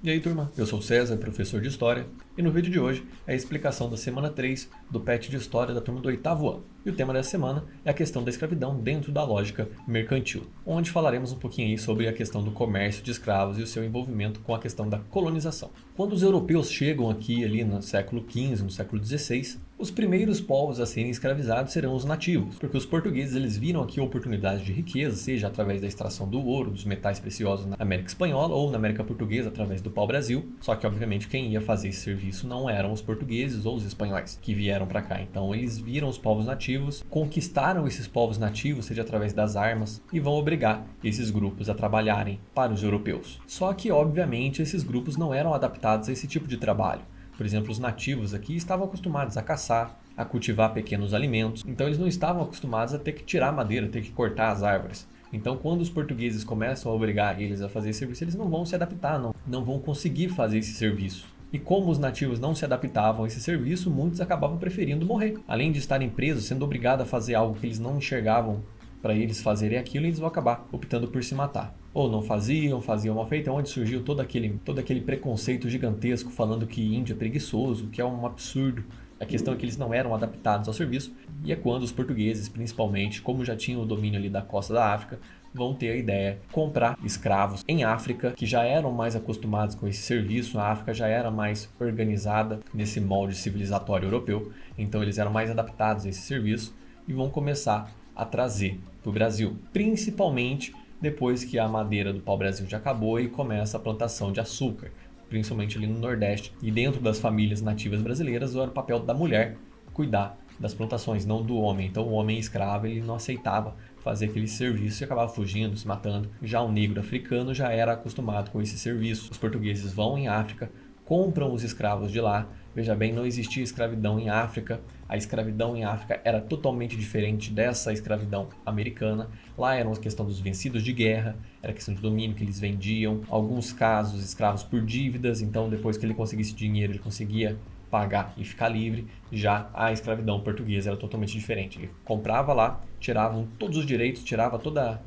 E aí, turma? Eu sou o César, professor de História, e no vídeo de hoje é a explicação da semana 3 do PET de História da turma do 8º ano. E o tema dessa semana é a questão da escravidão dentro da lógica mercantil, onde falaremos um pouquinho aí sobre a questão do comércio de escravos e o seu envolvimento com a questão da colonização. Quando os europeus chegam aqui ali no século XV, no século XVI, os primeiros povos a serem escravizados serão os nativos, porque os portugueses eles viram aqui oportunidades de riqueza, seja através da extração do ouro, dos metais preciosos na América Espanhola ou na América Portuguesa através do pau-brasil, só que obviamente quem ia fazer esse serviço não eram os portugueses ou os espanhóis que vieram para cá. Então eles viram os povos nativos, conquistaram esses povos nativos, seja através das armas, e vão obrigar esses grupos a trabalharem para os europeus. Só que obviamente esses grupos não eram adaptados a esse tipo de trabalho. Por exemplo, os nativos aqui estavam acostumados a caçar, a cultivar pequenos alimentos, então eles não estavam acostumados a ter que tirar madeira, ter que cortar as árvores. Então, quando os portugueses começam a obrigar eles a fazer esse serviço, eles não vão se adaptar, não vão conseguir fazer esse serviço. E como os nativos não se adaptavam a esse serviço, muitos acabavam preferindo morrer. Além de estarem presos, sendo obrigados a fazer algo que eles não enxergavam para eles fazerem aquilo, eles vão acabar optando por se matar. Ou não faziam mal feito, é onde surgiu todo aquele preconceito gigantesco falando que índio é preguiçoso, que é um absurdo. A questão é que eles não eram adaptados ao serviço, e é quando os portugueses, principalmente, como já tinham o domínio ali da costa da África, vão ter a ideia de comprar escravos em África, que já eram mais acostumados com esse serviço. A África já era mais organizada nesse molde civilizatório europeu, então eles eram mais adaptados a esse serviço e vão começar a trazer para o Brasil, principalmente depois que a madeira do pau-brasil já acabou e começa a plantação de açúcar, principalmente ali no Nordeste. E dentro das famílias nativas brasileiras era o papel da mulher cuidar das plantações, não do homem. Então o homem escravo ele não aceitava fazer aquele serviço e acabava fugindo, se matando. Já o negro africano já era acostumado com esse serviço. Os portugueses vão em África, compram os escravos de lá. Veja bem, não existia escravidão em África. A escravidão em África era totalmente diferente dessa escravidão americana. Lá era uma questão dos vencidos de guerra, era questão de domínio que eles vendiam. Alguns casos, escravos por dívidas, então depois que ele conseguisse dinheiro, ele conseguia pagar e ficar livre. Já a escravidão portuguesa era totalmente diferente. Ele comprava lá, tiravam todos os direitos, tirava toda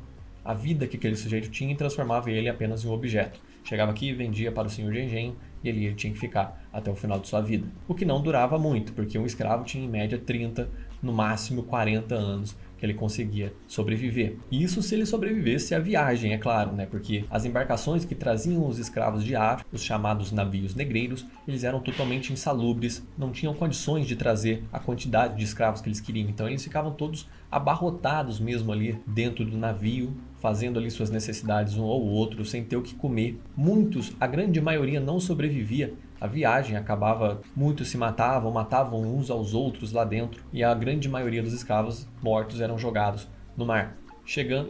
a vida que aquele sujeito tinha e transformava ele apenas em um objeto. Chegava aqui e vendia para o senhor de engenho e ali ele tinha que ficar até o final de sua vida. O que não durava muito, porque um escravo tinha em média 30, no máximo 40 anos que ele conseguia sobreviver. Isso se ele sobrevivesse à viagem, é claro, né? Porque as embarcações que traziam os escravos de África, os chamados navios negreiros, eles eram totalmente insalubres, não tinham condições de trazer a quantidade de escravos que eles queriam. Então eles ficavam todos abarrotados mesmo ali dentro do navio, fazendo ali suas necessidades um ao outro, sem ter o que comer. Muitos, a grande maioria, não sobrevivia à viagem, muitos se matavam uns aos outros lá dentro, e a grande maioria dos escravos mortos eram jogados no mar.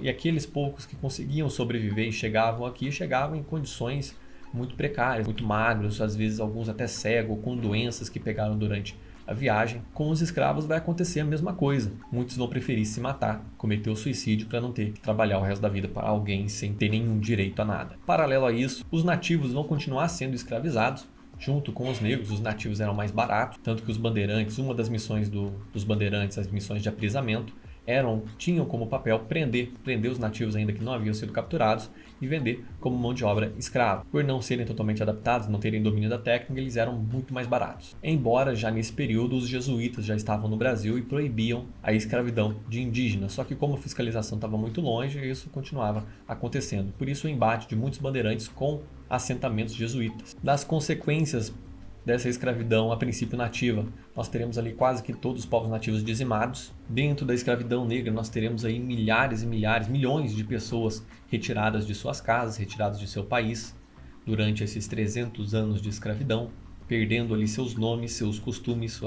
E aqueles poucos que conseguiam sobreviver e chegavam aqui, chegavam em condições muito precárias, muito magros, às vezes alguns até cegos, com doenças que pegaram durante a viagem. Com os escravos vai acontecer a mesma coisa. Muitos vão preferir se matar, cometer o suicídio para não ter que trabalhar o resto da vida para alguém sem ter nenhum direito a nada. Paralelo a isso, os nativos vão continuar sendo escravizados. Junto com os negros, os nativos eram mais baratos, tanto que os bandeirantes, uma das missões dos bandeirantes, as missões de aprisamento, tinham como papel prender os nativos ainda que não haviam sido capturados e vender como mão de obra escrava. Por não serem totalmente adaptados, não terem domínio da técnica, eles eram muito mais baratos. Embora já nesse período os jesuítas já estavam no Brasil e proibiam a escravidão de indígenas, só que como a fiscalização estava muito longe, isso continuava acontecendo. Por isso o embate de muitos bandeirantes com assentamentos jesuítas. Das consequências dessa escravidão a princípio nativa, nós teremos ali quase que todos os povos nativos dizimados. Dentro da escravidão negra nós teremos aí milhares e milhares, milhões de pessoas retiradas de suas casas, retiradas de seu país durante esses 300 anos de escravidão, perdendo ali seus nomes, seus costumes,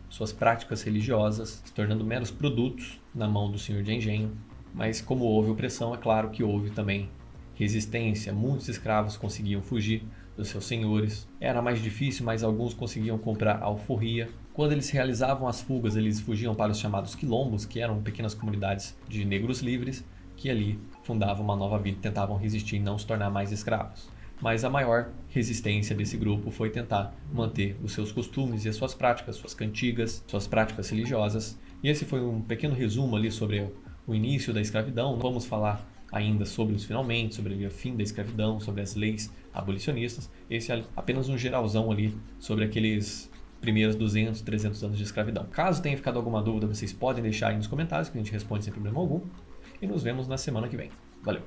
suas práticas religiosas, se tornando meros produtos na mão do senhor de engenho. Mas como houve opressão, é claro que houve também resistência. Muitos escravos conseguiam fugir dos seus senhores. Era mais difícil, mas alguns conseguiam comprar alforria. Quando eles realizavam as fugas, eles fugiam para os chamados quilombos, que eram pequenas comunidades de negros livres, que ali fundavam uma nova vida e tentavam resistir e não se tornar mais escravos. Mas a maior resistência desse grupo foi tentar manter os seus costumes e as suas práticas, suas cantigas, suas práticas religiosas. E esse foi um pequeno resumo ali sobre o início da escravidão. Não vamos falar ainda sobre os finalmente, sobre o fim da escravidão, sobre as leis abolicionistas. Esse é apenas um geralzão ali sobre aqueles primeiros 200, 300 anos de escravidão. Caso tenha ficado alguma dúvida, vocês podem deixar aí nos comentários que a gente responde sem problema algum. E nos vemos na semana que vem. Valeu!